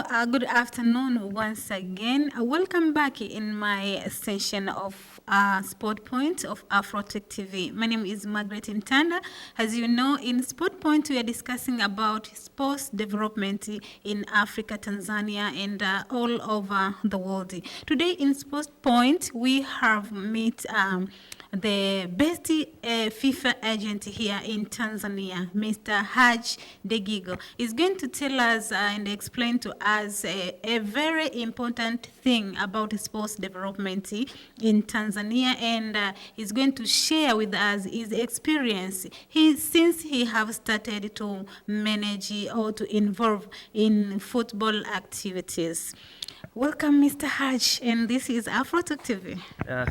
Good afternoon once again. Welcome back in my session of Sport Point of AFROTURK TV. My name is Margaret Mtanda. As you know, in Sport Point, we are discussing about sports development in Africa, Tanzania, and all over the world. Today in Sport Point, we have met the best FIFA agent here in Tanzania, Mr. Hadji Degigo, is going to tell us and explain to us a very important thing about sports development in Tanzania, and is going to share with us his experience since he have started to manage or to involve in football activities. Welcome, Mr. Hadji, and this is AFROTURK TV.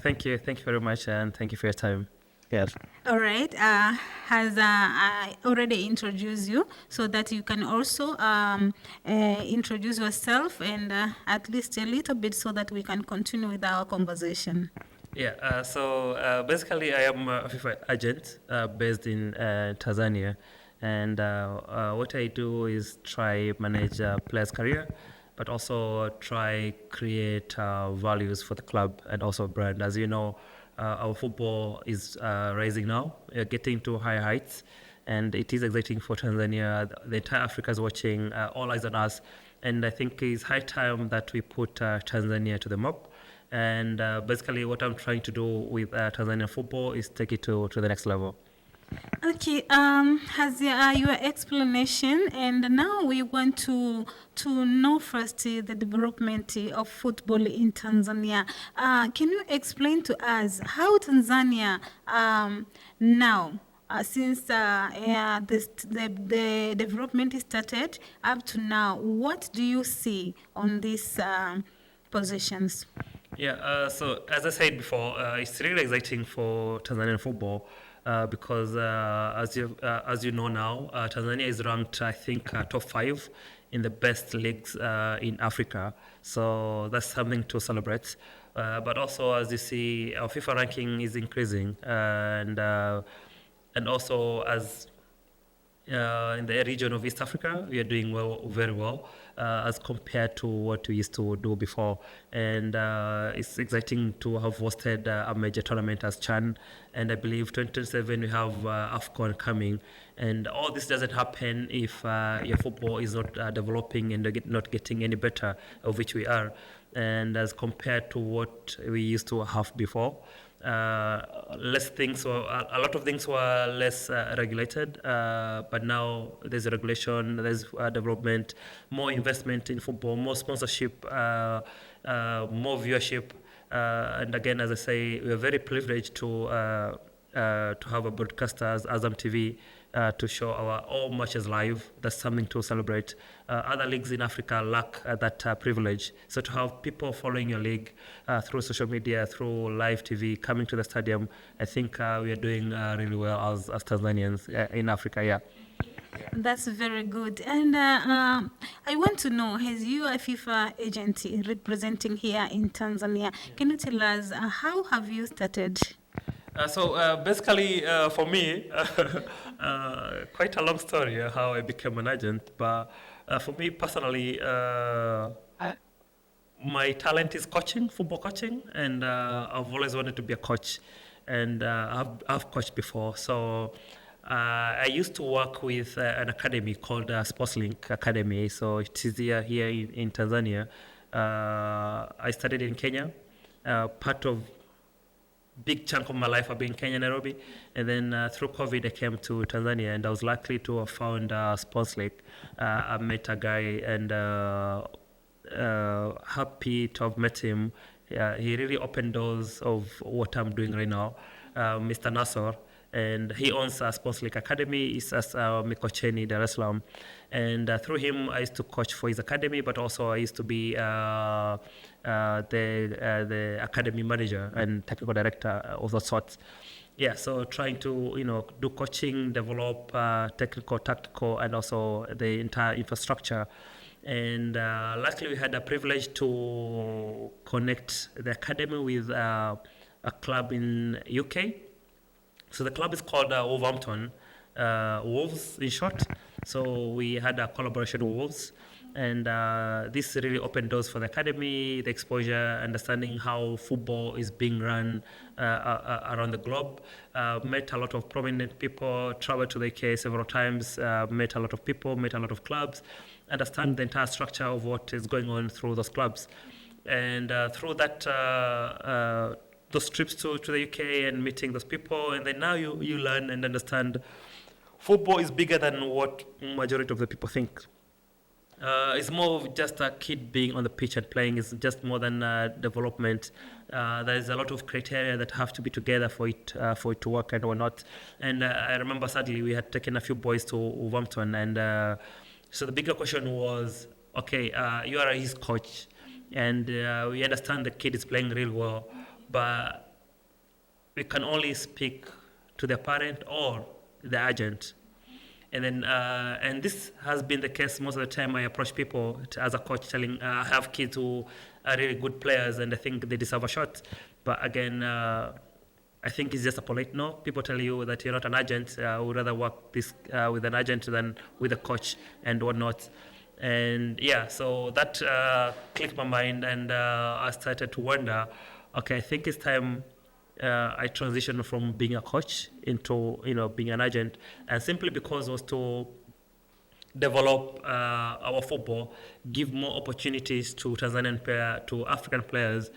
Thank you very much, and thank you for your time. Yes. All right. Has I already introduced you, so that you can also introduce yourself and at least a little bit, so that we can continue with our conversation. Yeah. So basically, I am a FIFA agent based in Tanzania, and what I do is try manage a player's career, but also try create values for the club and also brand. As you know, our football is rising now, getting to higher heights, and it is exciting for Tanzania. The entire Africa is watching, all eyes on us, and I think it's high time that we put Tanzania to the map. And basically what I'm trying to do with Tanzanian football is take it to the next level. Okay, has your explanation, and now we want to know first the development of football in Tanzania. Can you explain to us how Tanzania now, since the development started up to now, what do you see on these positions? Yeah, so as I said before, it's really exciting for Tanzanian football. Because as you know now, Tanzania is ranked, I think, top 5 in the best leagues in Africa. So that's something to celebrate. But also, as you see, our FIFA ranking is increasing, and also as in the region of East Africa, we are doing very well, as compared to what we used to do before. And it's exciting to have hosted a major tournament as Chan. And I believe 2027 we have AFCON coming. And all this doesn't happen if your football is not developing and not getting any better, of which we are. And as compared to what we used to have before, less things were, a lot of things were less regulated, but now there's a regulation, there's development, more investment in football, more sponsorship, more viewership, and again, as I say, we are very privileged to have a broadcaster as Azam TV to show our all matches live. That's something to celebrate. Other leagues in Africa lack that privilege. So to have people following your league through social media, through live TV, coming to the stadium, I think we are doing really well as Tanzanians in Africa, yeah. That's very good. And I want to know, as you are a FIFA agent representing here in Tanzania, can you tell us how have you started? So basically, for me, quite a long story how I became an agent. But for me personally, my talent is coaching, football coaching, and I've always wanted to be a coach, and I've coached before. So I used to work with an academy called SportsLink Academy. So it is here in Tanzania. I studied in Kenya. Part of big chunk of my life I've been in Kenya, Nairobi, and then through COVID I came to Tanzania, and I was lucky to have found SportsLink. I met a guy, and happy to have met him. He really opened doors of what I'm doing right now, Mr. Nasser. And he owns a SportsLink Academy. He's Mikocheni, Dar es Salaam. And through him, I used to coach for his academy, but also I used to be the academy manager and technical director of the sorts. Yeah, so trying to do coaching, develop technical, tactical, and also the entire infrastructure. And luckily, we had a privilege to connect the academy with a club in UK. So the club is called Wolverhampton, Wolves in short. So we had a collaboration with Wolves, And this really opened doors for the academy, the exposure, understanding how football is being run around the globe. Met a lot of prominent people, traveled to the UK several times, met a lot of people, met a lot of clubs, understand the entire structure of what is going on through those clubs. And through that, those trips to the UK and meeting those people, and then now you learn and understand football is bigger than what majority of the people think. It's more of just a kid being on the pitch and playing. It's just more than development. There's a lot of criteria that have to be together for it to work and whatnot. And I remember sadly we had taken a few boys to Wolverhampton, and so the bigger question was, okay, you are his coach, and we understand the kid is playing real well, but we can only speak to the parent or the agent. And then, and this has been the case most of the time. I approach people as a coach, telling I have kids who are really good players, and I think they deserve a shot. But again, I think it's just a polite no. People tell you that you're not an agent. I would rather work this with an agent than with a coach and whatnot. And yeah, so that clicked my mind, and I started to wonder. Okay, I think it's time. I transitioned from being a coach into being an agent, and simply because it was to develop our football, give more opportunities to to African players,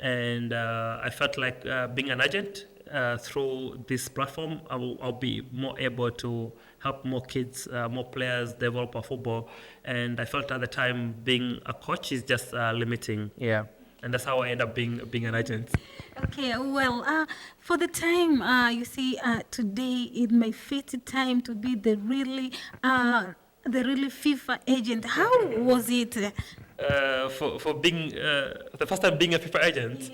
and I felt like being an agent through this platform, I'll be more able to help more kids, more players develop our football, and I felt at the time being a coach is just limiting. Yeah. And that's how I end up being an agent. Okay, well, for the time, you see, today it may fit time to be the really FIFA agent. How was it? For being the first time being a FIFA agent,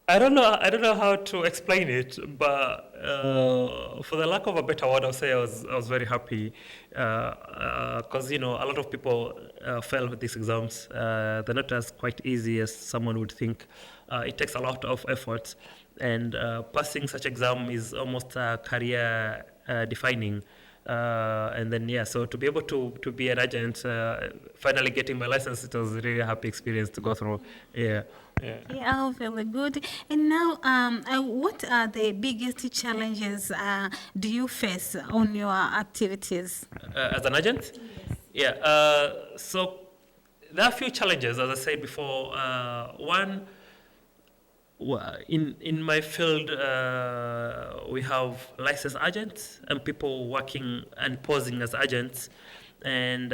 I don't know how to explain it, but for the lack of a better word, I'll say I was very happy because a lot of people fail with these exams. They're not as quite easy as someone would think. It takes a lot of effort, and passing such exam is almost career defining. And then so to be able to be an agent, finally getting my license, it was really a happy experience to go through. Yeah. Oh, very good. And now, what are the biggest challenges do you face on your activities? As an agent? Yes. So there are a few challenges, as I said before. One, in my field, we have licensed agents and people working and posing as agents, and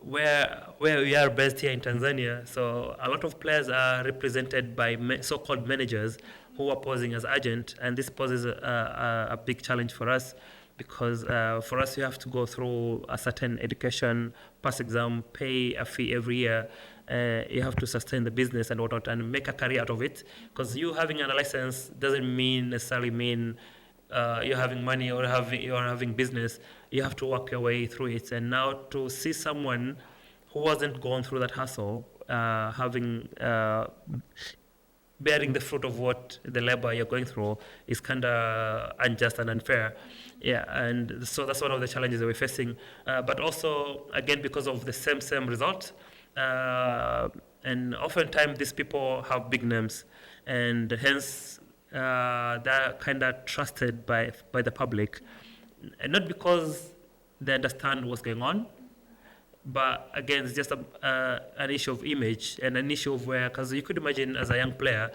where we are based here in Tanzania, so a lot of players are represented by so-called managers who are posing as agent, and this poses a big challenge for us because for us you have to go through a certain education, pass exam, pay a fee every year. You have to sustain the business and whatnot and make a career out of it, because you having a license doesn't necessarily mean you're having money or you're having business. You have to work your way through it. And now to see someone who hasn't gone through that hustle, bearing the fruit of what the labor you're going through is kind of unjust and unfair. Yeah, and so that's one of the challenges that we're facing. But also, again, because of the same result, and oftentimes these people have big names, and hence they're kind of trusted by the public, and not because they understand what's going on, but again, it's just an issue of image and an issue of where, because you could imagine as a young player,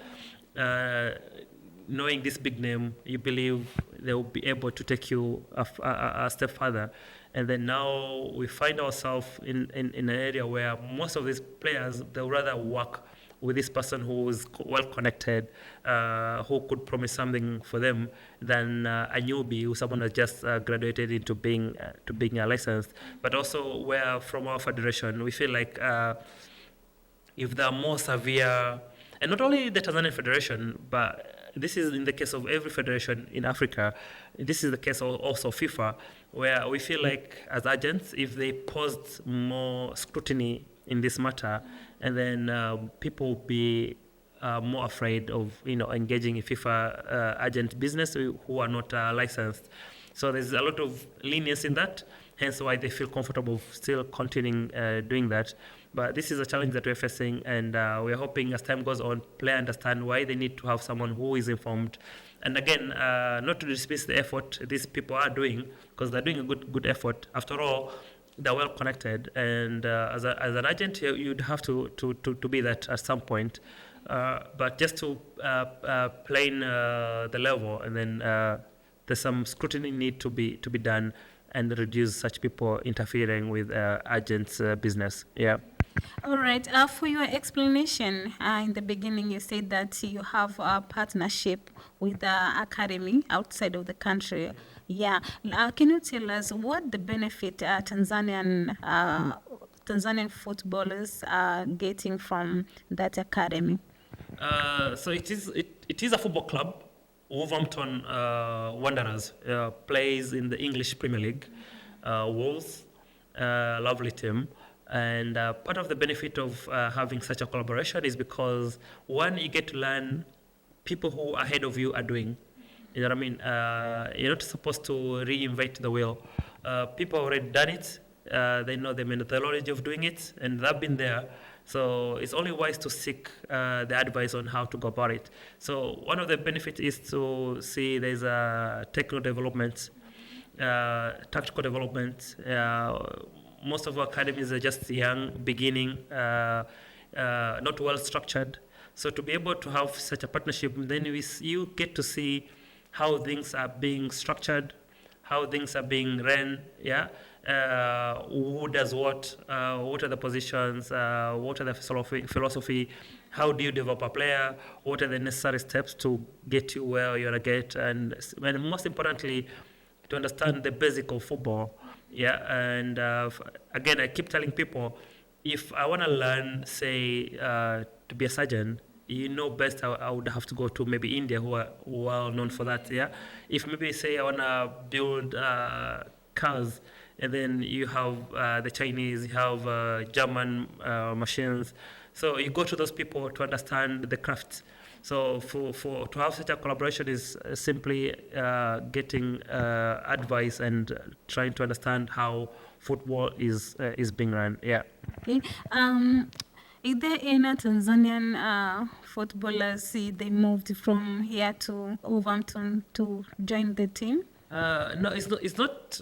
knowing this big name, you believe they will be able to take you a step further. And then now we find ourselves in an area where most of these players, they would rather work with this person who is well connected, who could promise something for them, than a newbie who someone has just graduated into being a licensed. But also, where from our federation, we feel like if there are more severe, and not only the Tanzanian Federation, but this is in the case of every federation in Africa. This is the case of also FIFA, where we feel like as agents, if they posed more scrutiny in this matter, and then people will be more afraid of engaging in FIFA agent business who are not licensed. So there's a lot of lenience in that. hence why they feel comfortable still continuing doing that. But this is a challenge that we're facing, and we're hoping as time goes on, players understand why they need to have someone who is informed. And again, not to dismiss the effort these people are doing, because they're doing a good effort. After all, they're well connected, and as an agent, you'd have to be that at some point. But just to plane the level, and then there's some scrutiny need to be done, and reduce such people interfering with agents' business. Yeah. All right. For your explanation, in the beginning, you said that you have a partnership with the academy outside of the country. Yeah. Can you tell us what the benefit Tanzanian footballers are getting from that academy? So it is a football club. Wolverhampton Wanderers plays in the English Premier League. Wolves, lovely team. And part of the benefit of having such a collaboration is because, one, you get to learn people who are ahead of you are doing. You know what I mean? You're not supposed to reinvent the wheel. People already done it. They know the methodology of doing it, and they've been there. So it's only wise to seek the advice on how to go about it. So one of the benefits is to see there's a technical development, tactical development. Most of our academies are just young, beginning, not well structured. So to be able to have such a partnership, then you get to see how things are being structured, how things are being ran, yeah. Who does what are the positions, what are the philosophy, how do you develop a player, what are the necessary steps to get you where you want to get, and most importantly, to understand the basic of football. Yeah, and again, I keep telling people, if I want to learn, say, to be a surgeon, you know best I would have to go to maybe India, who are well known for that. Yeah, if maybe say I want to build cars, and then you have the Chinese, you have German machines. So you go to those people to understand the craft. So to have such a collaboration is simply getting advice and trying to understand how football is being run. Yeah. Okay. Is there any Tanzanian footballers they moved from here to Wolverhampton to join the team? No, it's not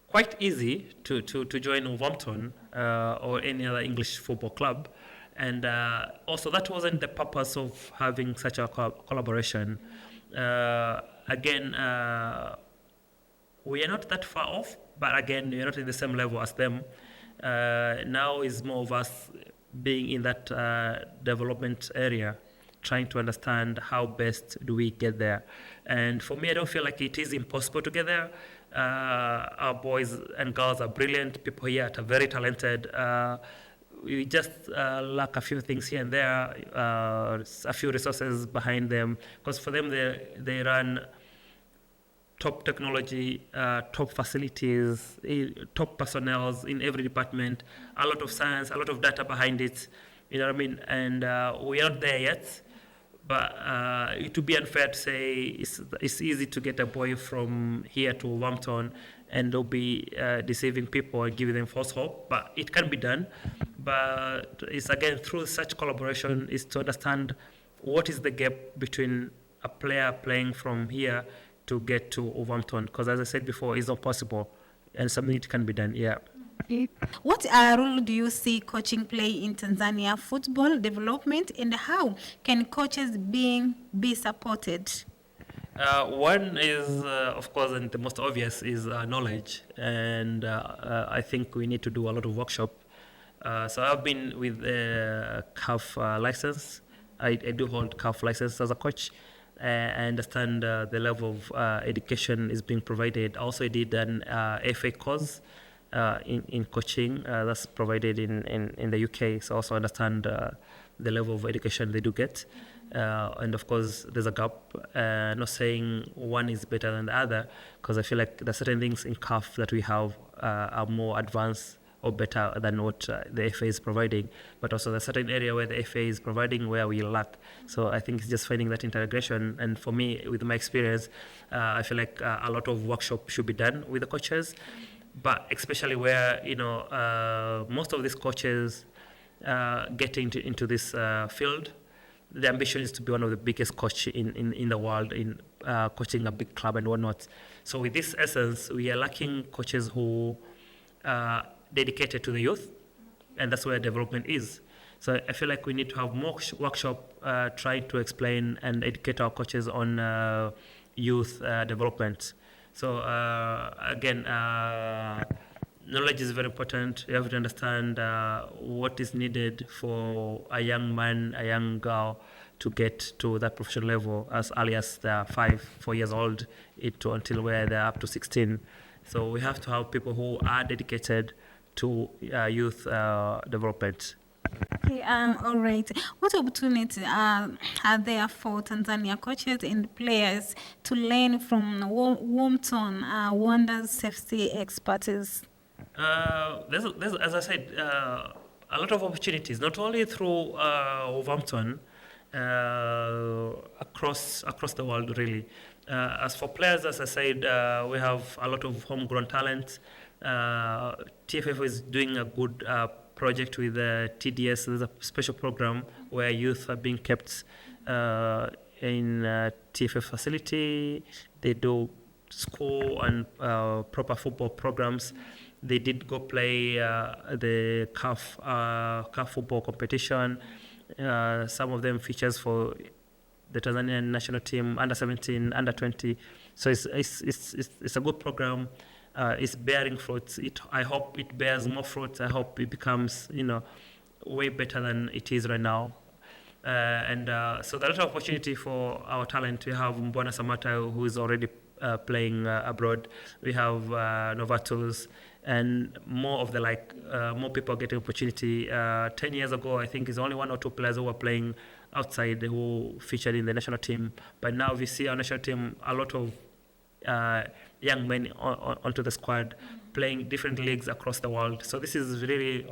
quite easy to join Wolverhampton or any other English football club. And also, that wasn't the purpose of having such a collaboration. Again, we are not that far off, but again, we are not in the same level as them. Now is more of us being in that development area, trying to understand how best do we get there. And for me, I don't feel like it is impossible to get there. Our boys and girls are brilliant. People here are very talented. We just lack a few things here and there, a few resources behind them. Because for them, they run top technology, top facilities, top personnel in every department, a lot of science, a lot of data behind it. You know what I mean? And we are not there yet. But it would be unfair to say it's easy to get a boy from here to Wolverhampton, and they'll be deceiving people and giving them false hope. But it can be done. But it's again through such collaboration is to understand what is the gap between a player playing from here to get to Wolverhampton. Because as I said before, it's not possible, and something that can be done. Yeah. What role do you see coaching play in Tanzania football development, and how can coaches be supported? One is, of course, and the most obvious is knowledge, and I think we need to do a lot of workshop. So I've been with CAF license. I do hold CAF license as a coach. I understand the level of education is being provided. Also, I did an FA course in coaching that's provided in the UK. So also understand the level of education they do get. And of course, there's a gap. Not saying one is better than the other, because I feel like there are certain things in CAF that we have are more advanced or better than what the FA is providing. But also there's a certain area where the FA is providing where we lack. So I think it's just finding that integration. And for me, with my experience, I feel like a lot of workshop should be done with the coaches. but especially where most of these coaches getting into this field, the ambition is to be one of the biggest coach in the world in coaching a big club and whatnot. So with this essence, we are lacking coaches who are dedicated to the youth, and that's where development is. So I feel like we need to have more workshop trying to explain and educate our coaches on youth development. So again, knowledge is very important. You have to understand what is needed for a young man, a young girl to get to that professional level as early as they're 4 years old until where they're up to 16. So we have to have people who are dedicated to youth development. Okay, all right. What opportunities are there for Tanzania coaches and players to learn from Warmton Wonders safety expertise? There's, as I said, a lot of opportunities, not only through Wolverhampton, across the world, really. As for players, as I said, we have a lot of homegrown talent. TFF is doing a good project with TDS. There's a special program where youth are being kept in TFF facility. They do school and proper football programs. They did go play the CAF football competition. Some of them features for the Tanzanian national team, under 17, under 20. So it's a good program. It's bearing fruits. I hope it bears more fruits. I hope it becomes way better than it is right now. So there's a lot of opportunity for our talent. We have Mbwana Samata, who is already playing abroad. We have Novatus, and more of more people getting opportunity. 10 years ago, I think it's only 1 or 2 players who were playing outside who featured in the national team. But now we see our national team, a lot of young men onto the squad, playing different leagues across the world. So this is really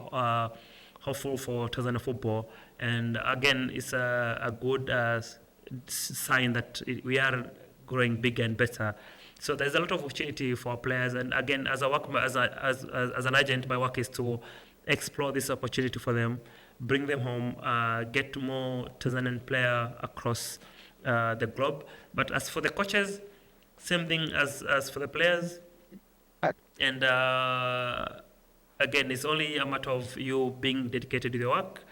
hopeful for Tanzania football. And again, it's a good sign that we are growing bigger and better. So there's a lot of opportunity for players. And again, as an agent, my work is to explore this opportunity for them, bring them home, get more Tanzanian player across the globe. But as for the coaches, same thing as for the players. And again, it's only a matter of you being dedicated to the work,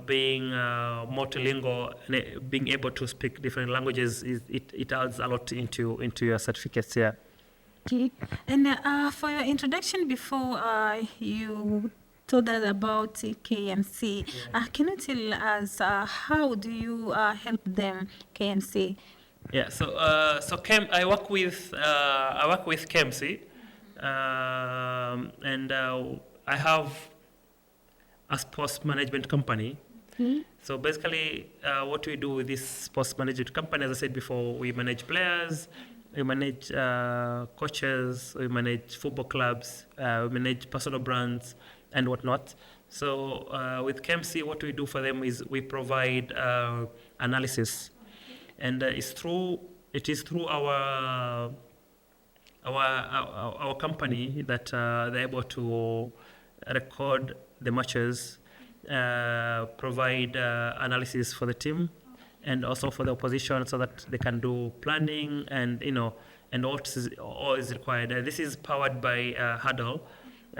being multilingual, and being able to speak different languages. It adds a lot into your certificates here. Okay. And for your introduction before you told us about KMC, can you tell us how do you help them, KMC? Yeah, so I work with KMC, and I have a sports management company. Mm-hmm. So basically, what we do with this sports management company, as I said before, we manage players, we manage coaches, we manage football clubs, we manage personal brands and whatnot. So with KMC, what we do for them is we provide analysis. And it is through our company that they're able to record the matches, provide analysis for the team, and also for the opposition, so that they can do planning and all is required. This is powered by Hurdle.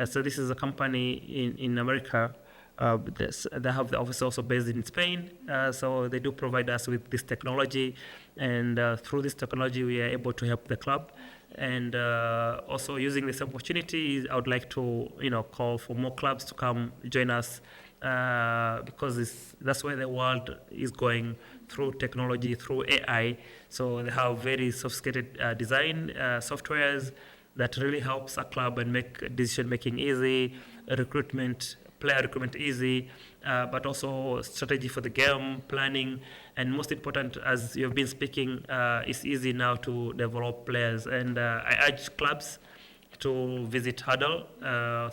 So this is a company in America. They have the office also based in Spain, so they do provide us with this technology, and through this technology we are able to help the club. And also using this opportunity, I would like to call for more clubs to come join us, because that's where the world is going, through technology, through AI. So they have very sophisticated design softwares that really helps a club and make decision making easy, player recruitment easy, but also strategy for the game, planning, and most important, as you've been speaking, it's easy now to develop players. And I urge clubs to visit Hurdle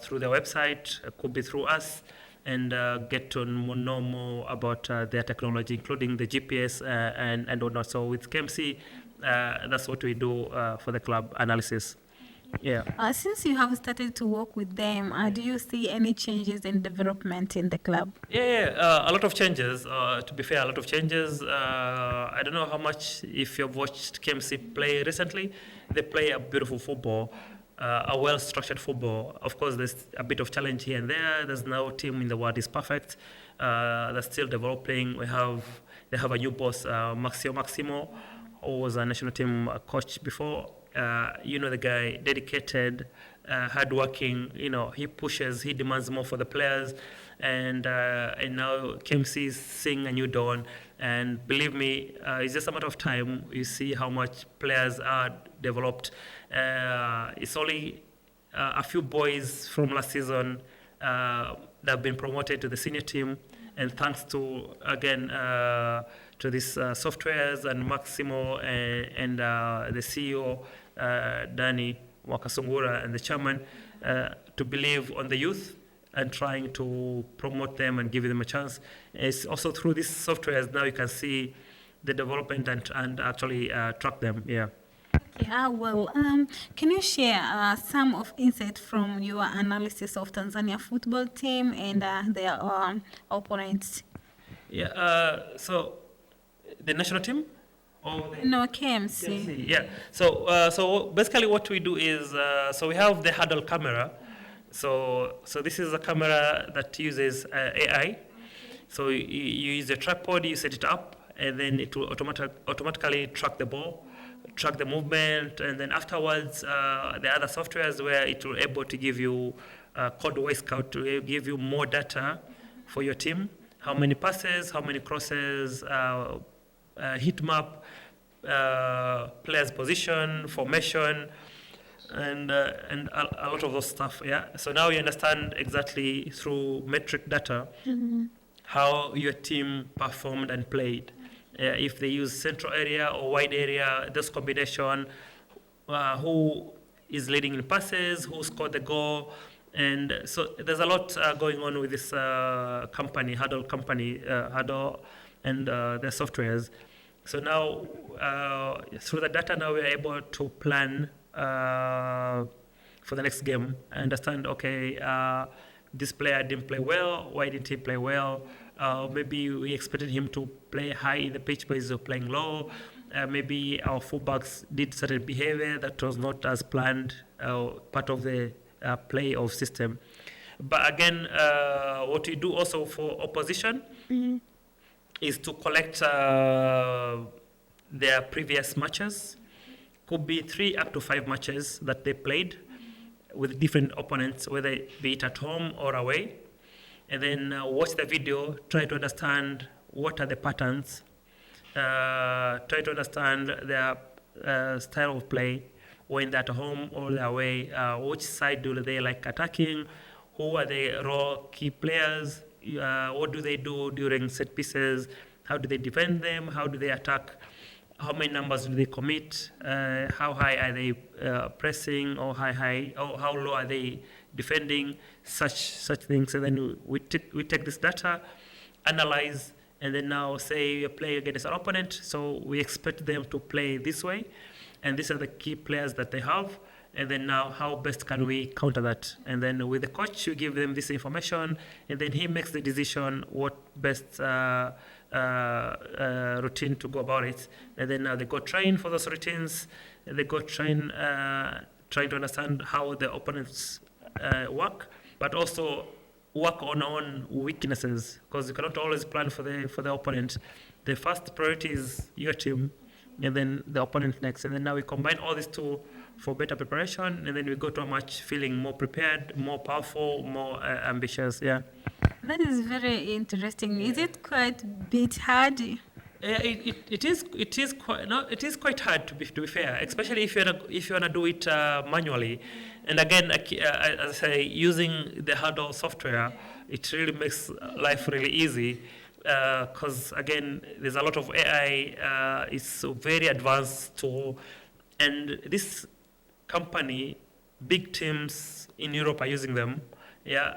through their website, could be through us, and get to know more about their technology, including the GPS and whatnot. So with KMC, that's what we do for the club analysis. Yeah. Since you have started to work with them, do you see any changes in development in the club? Yeah, a lot of changes. To be fair, a lot of changes. I don't know how much if you've watched KMC play recently. They play a beautiful football, a well-structured football. Of course, there's a bit of challenge here and there. There's no team in the world is perfect. They're still developing. They have a new boss, Maximo, who was a national team coach before. You know the guy, dedicated, hardworking. You know, he pushes, he demands more for the players, and now KMC is seeing a new dawn. And believe me, it's just a matter of time. You see how much players are developed. It's only a few boys from last season that have been promoted to the senior team, and thanks to again to these softwares and Maximo and the CEO Danny Wakasungura and the chairman to believe on the youth and trying to promote them and give them a chance. It's also through these softwares now you can see the development and actually track them. Yeah. Yeah, well, can you share some of insight from your analysis of Tanzania football team and their opponents? Yeah. So the national team. Or the No, KMC. KMC, yeah. So basically, what we do is so we have the huddle camera. So this is a camera that uses AI. So you use a tripod, you set it up, and then it will automatically track the ball, track the movement, and then afterwards the other softwares where it will able to give you code Y Scout to give you more data for your team. How many passes, how many crosses, heat map, players position, formation, and a lot of those stuff. Yeah. So now you understand exactly through metric data how your team performed and played. If they use central area or wide area, this combination, who is leading in passes, who scored the goal. And so there's a lot going on with this company, Huddle, and their softwares. So now, through the data, now we're able to plan for the next game. Understand, okay, this player didn't play well. Why didn't he play well? Maybe we expected him to play high in the pitch, but he's playing low. Maybe our fullbacks did certain behavior that was not as planned, part of the play of system. But again, what we do also for opposition is to collect their previous matches. Could be 3 up to 5 matches that they played with different opponents, whether be it at home or away. And then watch the video, try to understand what are the patterns, try to understand their style of play when they're at home or they're away, which side do they like attacking, who are the raw key players, what do they do during set pieces, how do they defend them, how do they attack, how many numbers do they commit, how high are they pressing, or how low are they defending, such things. And then we take this data, analyze, and then now say you're playing against an opponent, so we expect them to play this way, and these are the key players that they have. And then now, how best can we counter that? And then with the coach, you give them this information, and then he makes the decision what best routine to go about it. And then now they go train for those routines. They go train, trying to understand how the opponents work, but also work on our own weaknesses, because you cannot always plan for the opponent. The first priority is your team, and then the opponent next. And then now we combine all these two for better preparation, and then we go to a match feeling more prepared, more powerful, more ambitious. Yeah. That is very interesting. Is it quite a bit hard? It is quite hard to be fair, especially if you wanna do it manually. And again, as I say, using the Huddle software, it really makes life really easy. Because again, there's a lot of AI. It's a very advanced tool, and this company, big teams in Europe are using them. Yeah,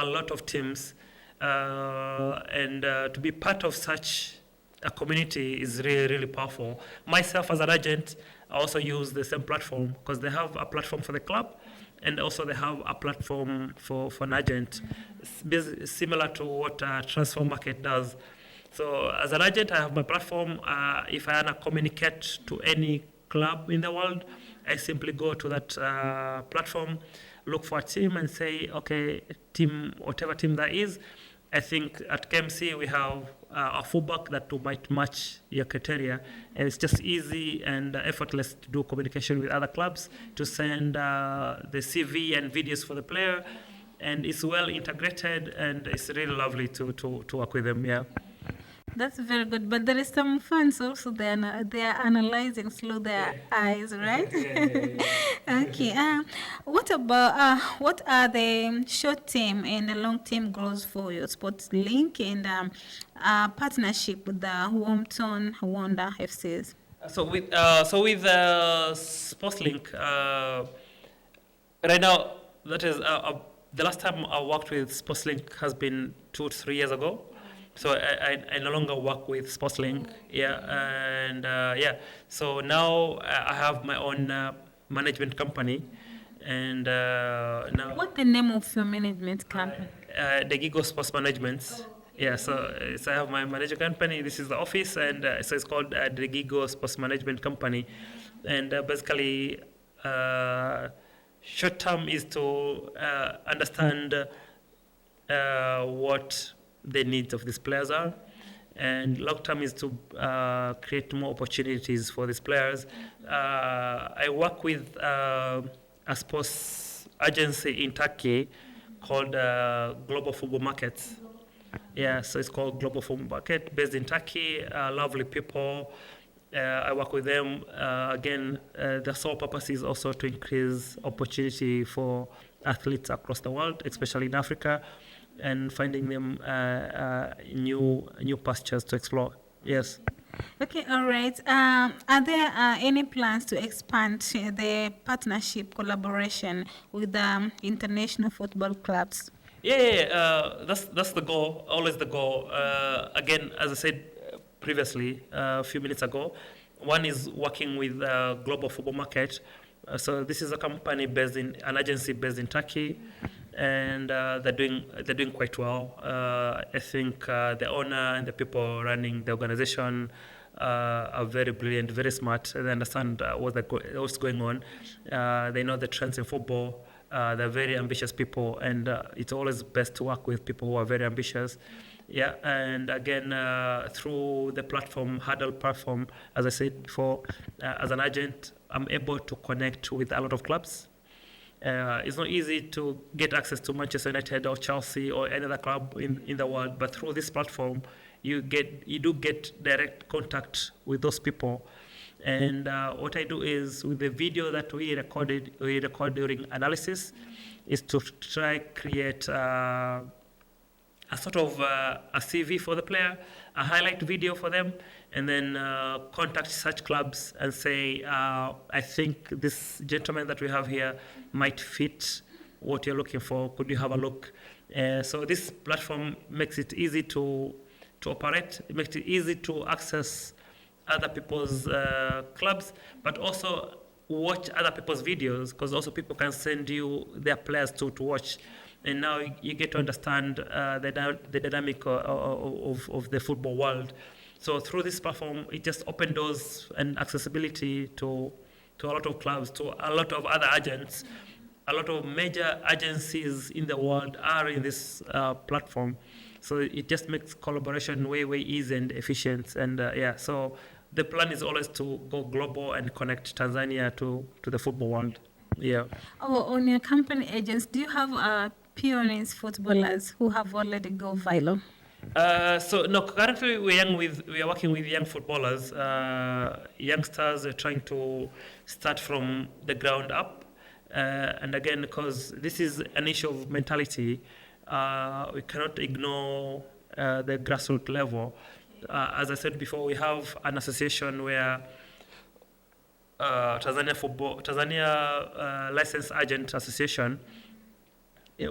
a lot of teams, and to be part of such a community is really, really powerful. Myself as an agent, I also use the same platform because they have a platform for the club, and also they have a platform for an agent, similar to what Transfer Market does. So as an agent, I have my platform. If I want to communicate to any club in the world, I simply go to that platform, look for a team and say, okay, team, whatever team that is. I think at KMC we have a fullback that might match your criteria, and it's just easy and effortless to do communication with other clubs, to send the CV and videos for the player, and it's well integrated, and it's really lovely to work with them. Yeah. That's very good. But there is some fans also, they are analyzing through their eyes, right? Okay. What are the short term and the long term goals for your sports link and partnership with the Hometown Wonder FCs? So with Sportslink, right now, that is the last time I worked with Sportslink has been 2 to 3 years ago. So I no longer work with Sportslink. Yeah, and yeah. So now I have my own management company, and now What the name of your management company? Degigo Sports Management. Yeah, so I have my management company. This is the office, and so it's called Degigo Sports Management Company, and basically, short term is to understand what the needs of these players are, and long term is to create more opportunities for these players. I work with a sports agency in Turkey called Global Football Markets. Yeah, so it's called Global Football Market, based in Turkey. Lovely people. I work with them. Again, the sole purpose is also to increase opportunity for athletes across the world, especially in Africa, and finding them new pastures to explore. Yes. Okay, all right. Are there any plans to expand the partnership collaboration with international football clubs? Yeah. That's the goal. Always the goal. Again, as I said previously, a few minutes ago, one is working with Global Football Market. So this is a company an agency based in Turkey, and they're doing quite well. I think the owner and the people running the organization are very brilliant, very smart. They understand what's going on. They know the trends in football. They're very ambitious people, and it's always best to work with people who are very ambitious. Yeah, and again, through the Huddle platform, as I said before, as an agent, I'm able to connect with a lot of clubs. It's not easy to get access to Manchester United or Chelsea or any other club in the world, but through this platform, you do get direct contact with those people. And what I do is, with the video that we record during analysis, is to try create a sort of a CV for the player, a highlight video for them, and then contact such clubs and say, I think this gentleman that we have here might fit what you're looking for. Could you have a look? So this platform makes it easy to operate. It makes it easy to access other people's clubs, but also watch other people's videos, because also people can send you their players to watch. And now you get to understand the dynamic of the football world. So through this platform, it just opened doors and accessibility to a lot of clubs, to a lot of other agents. A lot of major agencies in the world are in this platform. So it just makes collaboration way easy and efficient. And yeah, so the plan is always to go global and connect Tanzania to the football world. Yeah. Oh, on your company agents, do you have pioneers footballers who have already go viral? So no, currently we are working with young footballers. Youngsters are trying to start from the ground up, and again, because this is an issue of mentality, we cannot ignore the grassroots level. As I said before, we have an association where Tanzania Licensed Agent Association.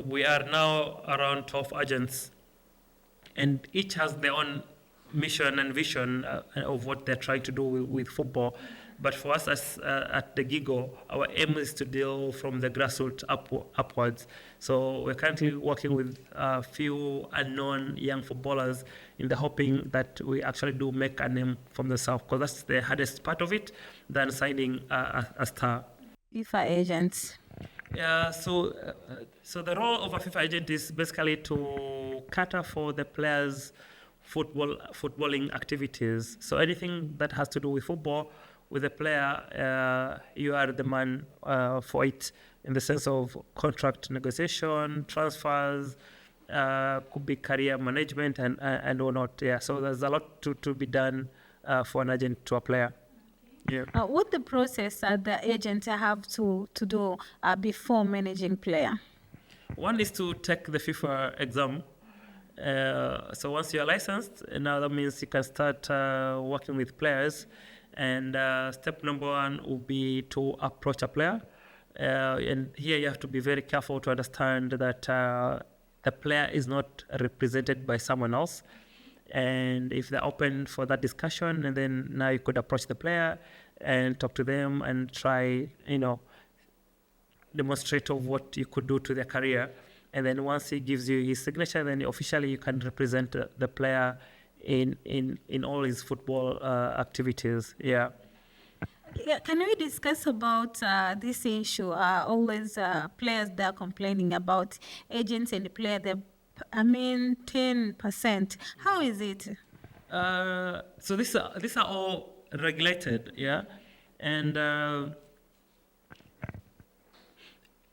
We are now around 12 agents, and each has their own mission and vision of what they're trying to do with football. But for us at Degigo, our aim is to deal from the grassroots upwards. So we're currently working with a few unknown young footballers in the hoping that we actually do make a name from the south, because that's the hardest part of it than signing a star. FIFA agents. Yeah, so the role of a FIFA agent is basically to cater for the players' footballing activities. So anything that has to do with football, with the player, you are the man for it, in the sense of contract negotiation, transfers, could be career management and whatnot. Yeah, so there's a lot to be done for an agent to a player. Yeah. What the process the agent have to do before managing player? One is to take the FIFA exam. So once you're licensed, now that means you can start working with players. And step number one would be to approach a player. And here you have to be very careful to understand that the player is not represented by someone else. And if they're open for that discussion, and then now you could approach the player and talk to them and try, demonstrate of what you could do to their career. And then once he gives you his signature, then officially you can represent the player in all his football activities. Yeah. Can we discuss about this issue? Always players that are complaining about agents and the player. 10%. How is it? So these are all regulated, yeah, and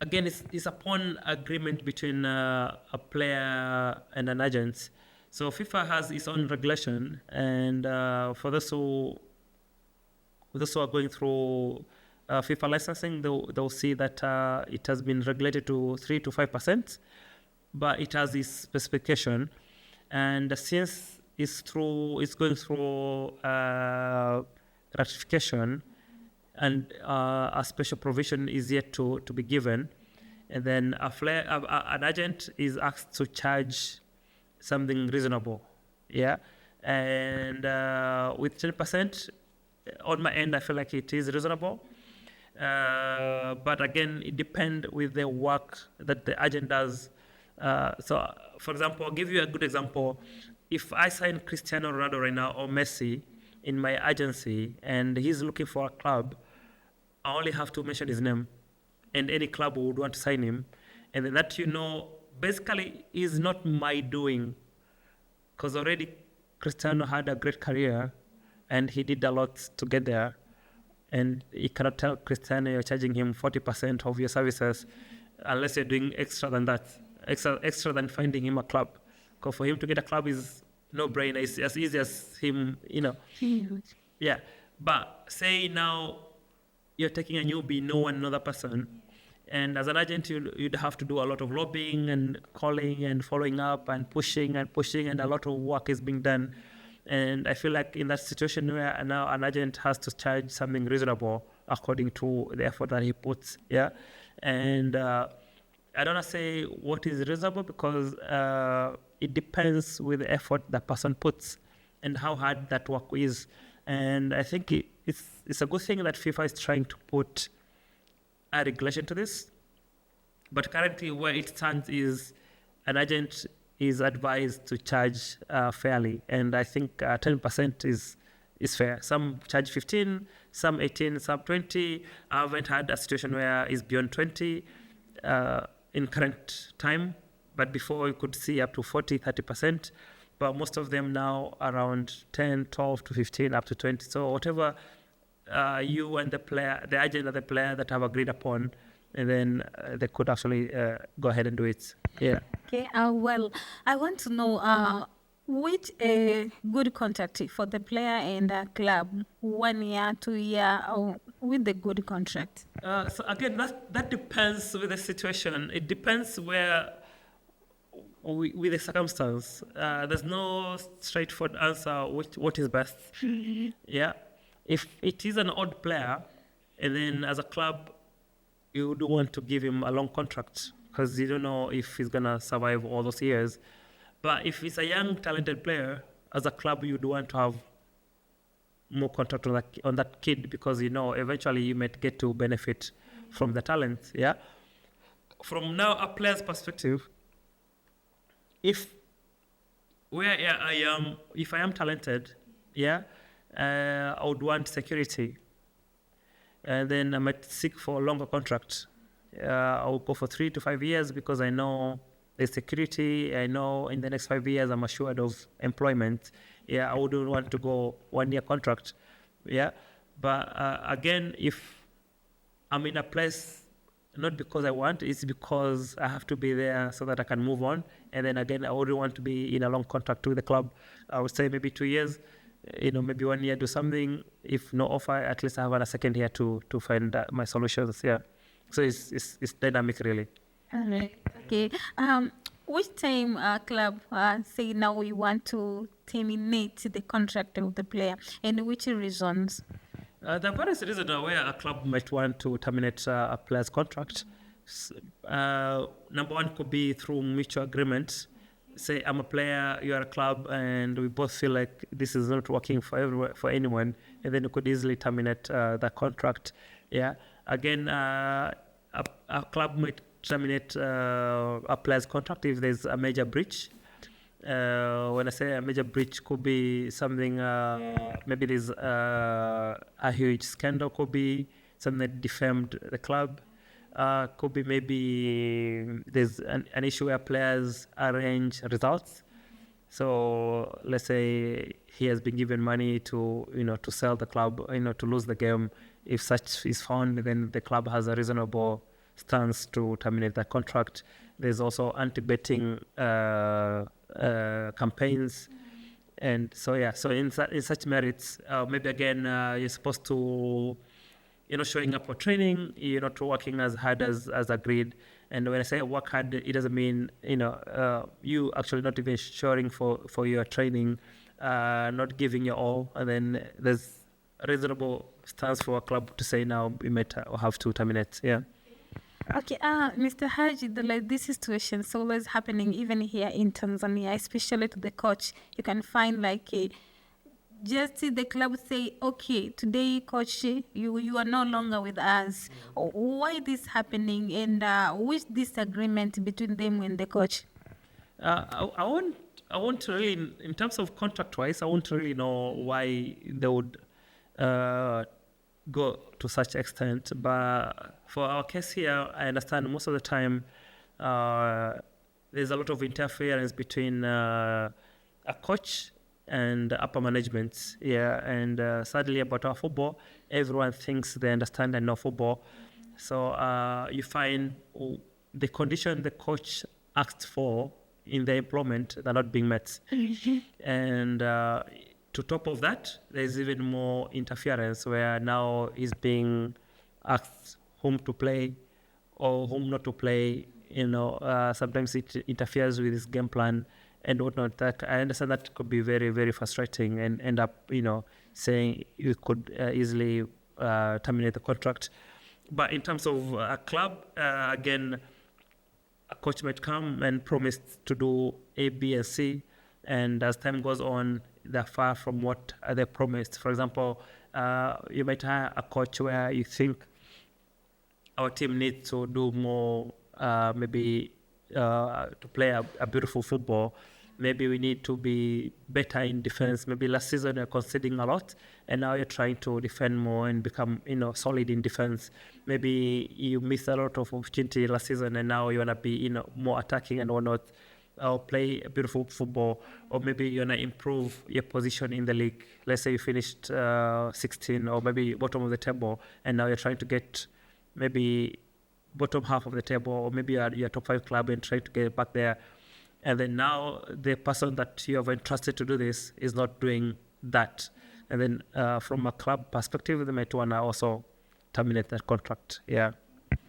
again, it's upon agreement between a player and an agent. So FIFA has its own regulation, and for those who are going through FIFA licensing, they'll see that it has been regulated to 3 to 5%, but it has this specification, and since it's going through ratification, and a special provision is yet to be given, and then an agent is asked to charge something reasonable, yeah, and with 10%, on my end, I feel like it is reasonable, but again, it depends with the work that the agent does. So, for example, I'll give you a good example. If I sign Cristiano Ronaldo right now or Messi in my agency and he's looking for a club, I only have to mention his name, and any club would want to sign him. And then that, basically is not my doing, because already Cristiano had a great career and he did a lot to get there. And you cannot tell Cristiano you're charging him 40% of your services unless you're doing extra than that. Extra than finding him a club, because for him to get a club is no brainer. It's as easy as him, Yeah, but say now you're taking a newbie, no one, another person, and as an agent, you'd have to do a lot of lobbying and calling and following up and pushing, and a lot of work is being done. And I feel like in that situation where now an agent has to charge something reasonable according to the effort that he puts, yeah, and. I don't want to say what is reasonable, because it depends with the effort that person puts and how hard that work is. And I think it's a good thing that FIFA is trying to put a regulation to this. But currently where it stands is an agent is advised to charge fairly. And I think 10% is fair. Some charge 15, some 18, some 20. I haven't had a situation where it's beyond 20. In current time, but before you could see up to 40, 30%, but most of them now around 10, 12 to 15, up to 20. So whatever you and the agent and the player that have agreed upon, and then they could actually go ahead and do it. Yeah. Okay, well, I want to know which a good contract for the player and the club, 1 year, 2 year, or with the good contract? So again, that depends with the situation. It depends with the circumstance. There's no straightforward answer what is best. Yeah, if it is an odd player, and then as a club, you do want to give him a long contract because you don't know if he's gonna survive all those years. But if it's a young, talented player, as a club, you do want to have more contract on that kid, because eventually you might get to benefit from the talent. Yeah. From now a player's perspective, if I am talented, yeah, I would want security, and then I might seek for a longer contract. I will go for 3 to 5 years because I know there's security. I know in the next 5 years I'm assured of employment. Yeah, I wouldn't want to go 1 year contract. Yeah, but again, if I'm in a place, not because I want, it's because I have to be there so that I can move on. And then again, I wouldn't want to be in a long contract with the club. I would say maybe 2 years, maybe 1 year, do something. If no offer, at least I have a second year to find my solutions. Yeah. So it's dynamic, really. Okay. Which time club say now we want to terminate the contract of the player, and which reasons? The various reasons where a club might want to terminate a player's contract. Number one could be through mutual agreement. Say I'm a player, you are a club, and we both feel like this is not working for anyone, and then you could easily terminate the contract. Yeah. Again, a club might terminate a player's contract if there's a major breach. When I say a major breach, could be something, maybe there's a huge scandal, could be something that defamed the club, could be maybe there's an issue where players arrange results. So let's say he has been given money to sell the club, to lose the game. If such is found, then the club has a reasonable stance to terminate that contract. There's also anti-betting campaigns, and so in such merits, maybe again you're supposed to showing up for training, you're not working as hard as agreed. And when I say work hard, it doesn't mean you actually not even showing for your training, not giving your all, and then there's a reasonable stance for a club to say now we might have to terminate. Yeah. Okay, Mr. Haji, this situation is always happening even here in Tanzania, especially to the coach. You can find just the club say, okay, today, coach, you are no longer with us. Why this happening, and which disagreement between them and the coach? I won't really, in terms of contract-wise, I won't really know why they would go to such extent. But for our case here, I understand most of the time there's a lot of interference between a coach and upper management. Yeah, and sadly about our football, everyone thinks they understand and know football. So you find the condition the coach asked for in the employment, they're not being met. And to top of that, there's even more interference where now he's being asked whom to play or whom not to play. Sometimes it interferes with his game plan and whatnot. That I understand that could be very, very frustrating and end up, saying you could easily terminate the contract. But in terms of a club, again, a coach might come and promise to do A, B, and C, and as time goes on, they're far from what they promised. For example, you might hire a coach where you think our team needs to do more, maybe to play a beautiful football. Maybe we need to be better in defense. Maybe last season you're conceding a lot, and now you're trying to defend more and become, solid in defense. Maybe you missed a lot of opportunity last season, and now you wanna be, more attacking and whatnot, or play a beautiful football, or maybe you wanna improve your position in the league. Let's say you finished 16 or maybe bottom of the table, and now you're trying to get maybe bottom half of the table, or maybe you're top 5 club and trying to get back there. And then now the person that you have entrusted to do this is not doing that. And then from a club perspective, they might want to also terminate that contract. Yeah.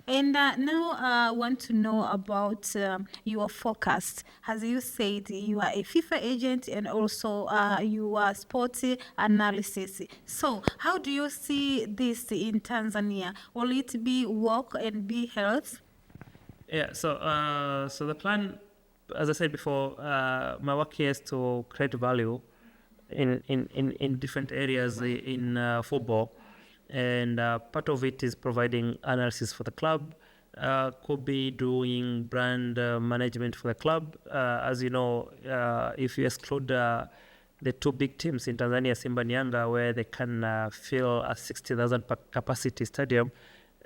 And now I want to know about your forecast. As you said, you are a FIFA agent and also you are sports analysis. So how do you see this in Tanzania? Will it be work and be health? Yeah, so the plan, as I said before, my work here is to create value in different areas in football, and part of it is providing analysis for the club. Could be doing brand management for the club. As you know, if you exclude the two big teams in Tanzania, Simba and Yanga, where they can fill a 60,000 capacity stadium,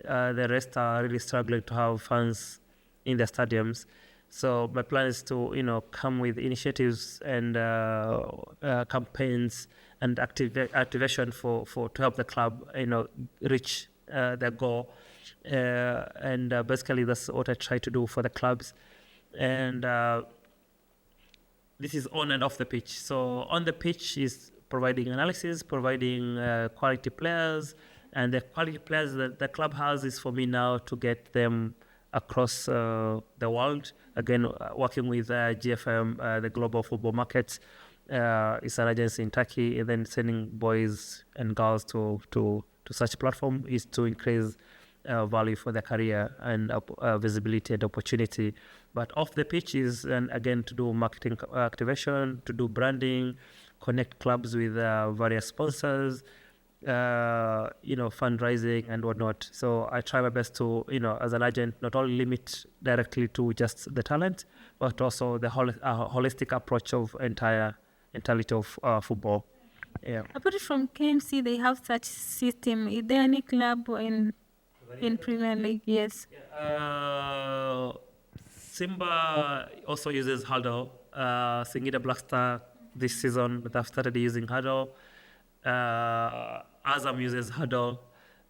the rest are really struggling to have fans in their stadiums. So my plan is to, come with initiatives and campaigns and activation for to help the club, reach their goal. And basically that's what I try to do for the clubs. And this is on and off the pitch. So on the pitch is providing analysis, providing quality players, and the quality players that the club has is for me now to get them across the world. Again, working with GFM, the Global Football Markets, is an agency in Turkey, and then sending boys and girls to such platform is to increase value for their career and visibility and opportunity. But off the pitch is, and again, to do marketing activation, to do branding, connect clubs with various sponsors, fundraising and whatnot. So I try my best to, as an agent, not only limit directly to just the talent, but also the holistic approach of entirety of football. Yeah. Apart from KMC, they have such system. Is there any club in Premier League? Yes. Simba also uses Hurdle. Singida Black Star this season, but I've started using Hurdle. Azam uses Hurdle.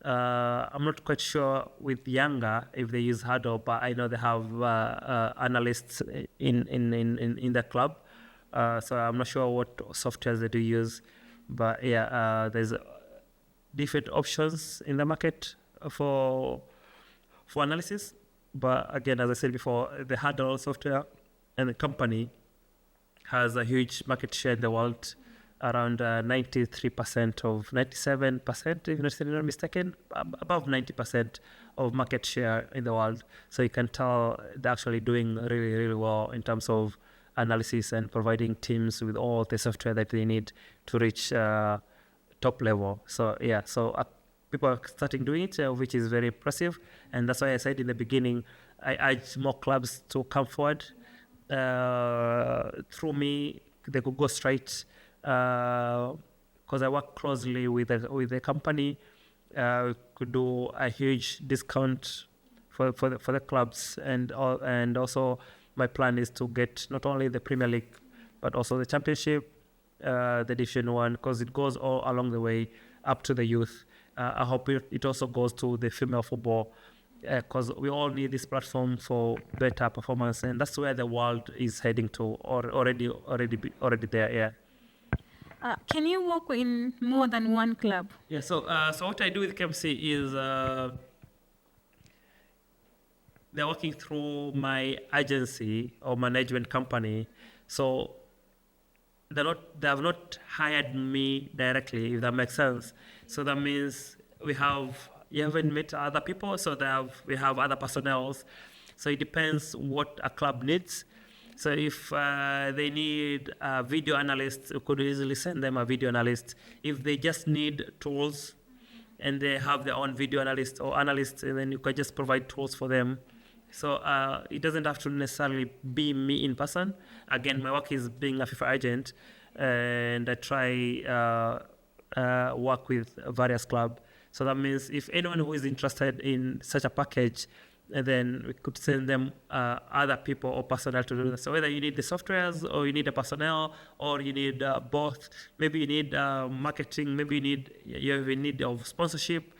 I'm not quite sure with Yanga if they use Hurdle, but I know they have analysts in the club. So I'm not sure what softwares they do use, but yeah, there's different options in the market for analysis. But again, as I said before, the Hurdle software and the company has a huge market share in the world, around 93% of 97%, if I'm not mistaken, above 90% of market share in the world. So you can tell they're actually doing really, really well in terms of analysis and providing teams with all the software that they need to reach top level. So yeah, people are starting doing it, which is very impressive. And that's why I said in the beginning, I urge more clubs to come forward. Through me, they could go straight, because I work closely with the company. We could do a huge discount for the clubs, and also my plan is to get not only the Premier League but also the Championship, the Division 1, because it goes all along the way up to the youth. I hope it also goes to the female football, because we all need this platform for better performance, and that's where the world is heading to, or already there. Yeah. Can you work in more than one club? Yeah. So what I do with KMC is they're working through my agency or management company. So they have not hired me directly, if that makes sense. So that means you haven't met other people, so we have other personnels. So it depends what a club needs. So if they need a video analyst, we could easily send them a video analyst. If they just need tools and they have their own video analyst or analyst, and then you can just provide tools for them. So it doesn't have to necessarily be me in person. Again, my work is being a FIFA agent, and I try work with various clubs. So that means if anyone who is interested in such a package, then we could send them other people or personnel to do that. So whether you need the softwares or you need the personnel or you need both, maybe you need marketing, maybe you have a need of sponsorship.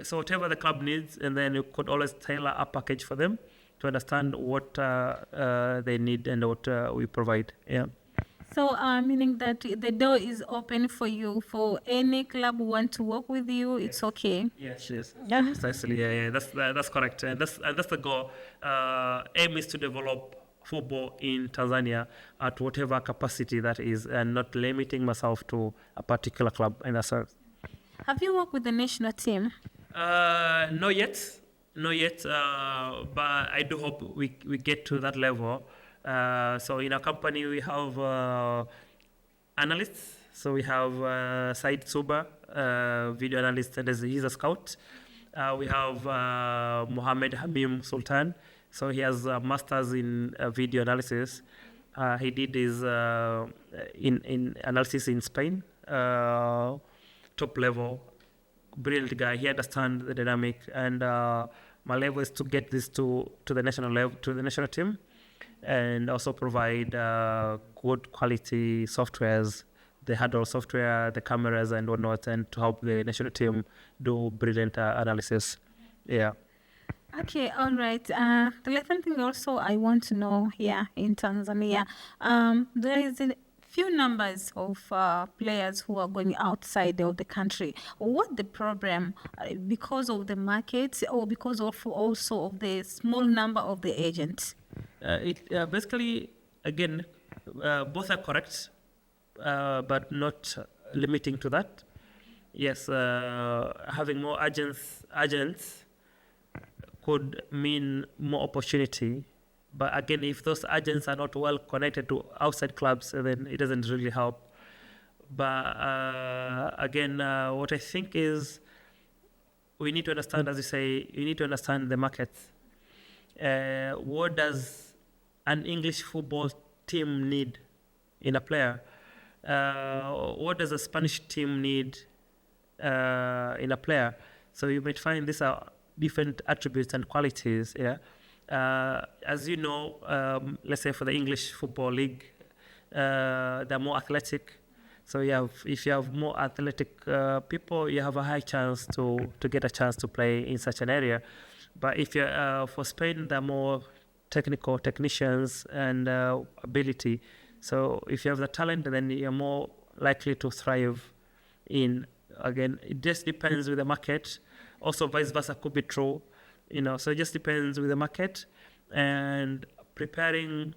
So whatever the club needs, and then you could always tailor a package for them to understand what they need and what we provide. Yeah. So, meaning that the door is open for you, for any club who want to work with you, it's okay. Yes. Yeah. Precisely. Yeah. That's correct. And that's the goal. Aim is to develop football in Tanzania at whatever capacity that is, and not limiting myself to a particular club. And that's all. Have you worked with the national team? Not yet. But I do hope we get to that level. So in our company we have analysts. So we have Said Suba, video analyst, and he's a scout. We have Mohammed Habib Sultan. So he has a master's in video analysis. He did his in analysis in Spain, top level, brilliant guy. He understands the dynamic, and my level is to get this to the national level, to the national team, and also provide good quality softwares, the hardware software, the cameras and whatnot, and to help the national team do brilliant analysis. Yeah. Okay, all right. The other thing also I want to know here in Tanzania, there is a few numbers of players who are going outside of the country. What the problem? Because of the market or because of also of the small number of the agents? Basically, again, both are correct, but not limiting to that. Yes, having more agents could mean more opportunity. But again, if those agents are not well connected to outside clubs, then it doesn't really help. But again, what I think is we need to understand, as you say, you need to understand the market. What does an English football team need in a player? What does a Spanish team need in a player? So you might find these are different attributes and qualities. Yeah, as you know, let's say for the English Football League, they're more athletic. So if you have more athletic people, you have a high chance to get a chance to play in such an area. But if you're for Spain, they're more technicians and ability. So if you have the talent, then you're more likely to thrive in. Again, it just depends with the market. Also, vice versa could be true, so it just depends with the market and preparing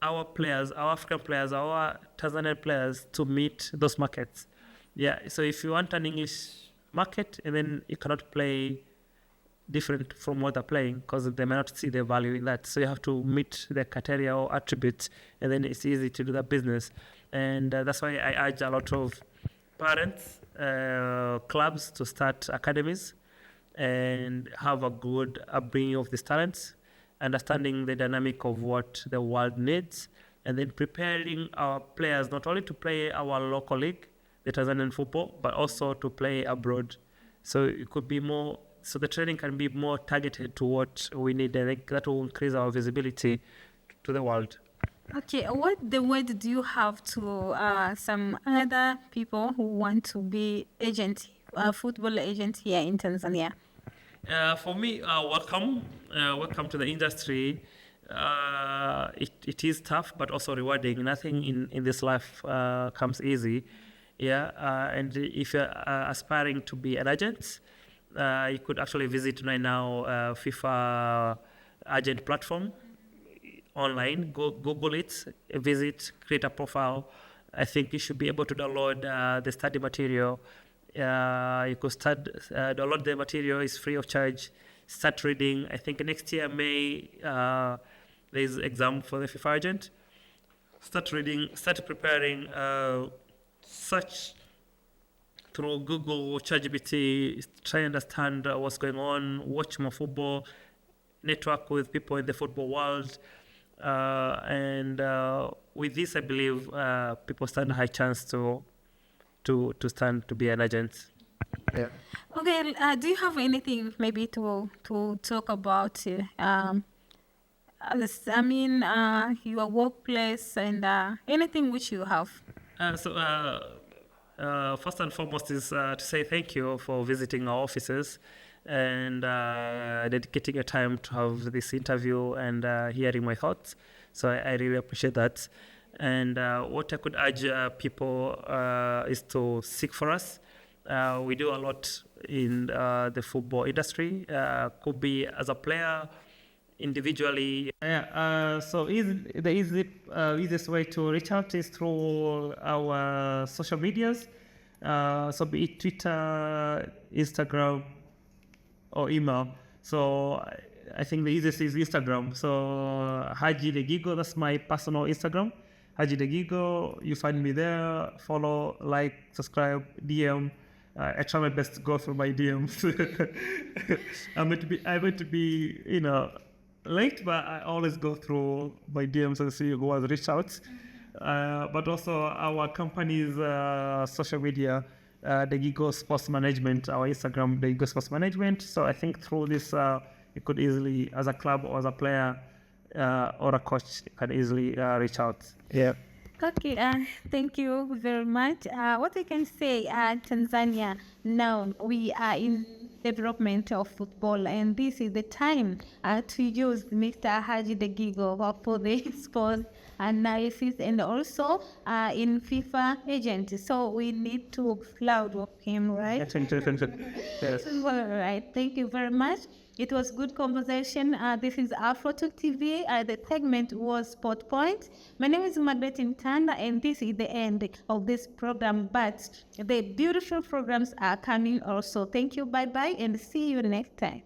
our players, our African players, our Tanzanian players to meet those markets. Yeah, so if you want an English market, and then you cannot play different from what they're playing because they may not see the value in that. So you have to meet the criteria or attributes, and then it's easy to do that business. And that's why I urge a lot of parents, clubs to start academies and have a good upbringing of these talents, understanding the dynamic of what the world needs, and then preparing our players not only to play our local league, the Tanzanian football, but also to play abroad. So it could be more, so the training can be more targeted to what we need, and that will increase our visibility to the world. Okay, what the word do you have to some other people who want to be football agent here in Tanzania? For me, welcome to the industry. It is tough, but also rewarding. Nothing in this life comes easy. Yeah, and if you're aspiring to be an agent, you could actually visit right now FIFA agent platform online. Google it, visit, create a profile. I think you should be able to download the study material. You could start download the material. It's free of charge. Start reading. I think next year May there's exam for the FIFA agent. Start reading. Start preparing. Search through Google, ChatGPT. Try and understand what's going on. Watch more football. Network with people in the football world. And with this, I believe people stand a high chance to stand to be an agent. Yeah. Okay, do you have anything maybe to talk about? Your workplace and anything which you have. First and foremost is to say thank you for visiting our offices and dedicating your time to have this interview and hearing my thoughts. So I really appreciate that. And what I could urge people is to seek for us. We do a lot in the football industry. Could be as a player, individually. So the easiest way to reach out is through our social medias. So be it Twitter, Instagram, or email. So I think the easiest is Instagram. So Hadji Degigo, that's my personal Instagram. Hadji Degigo. You find me there. Follow, like, subscribe, DM. I try my best to go through my DMs. I'm going to be, late, but I always go through my DMs and see who has reached out. But also our company's social media, Degigo Sports Management, our Instagram, Degigo Sports Management. So I think through this, you could easily, as a club or as a player or a coach, you can easily reach out. Yeah. Okay, thank you very much. What I can say, Tanzania, now we are in development of football, and this is the time to use Mr. Hadji Degigo for the sports analysis and also in FIFA agent. So we need to cloud of him, right? Yes. All right, thank you very much. It was good conversation. This is AFROTURK TV. The segment was Sport Point. My name is Margaret Ntanda, and this is the end of this program. But the beautiful programs are coming also. Thank you. Bye-bye, and see you next time.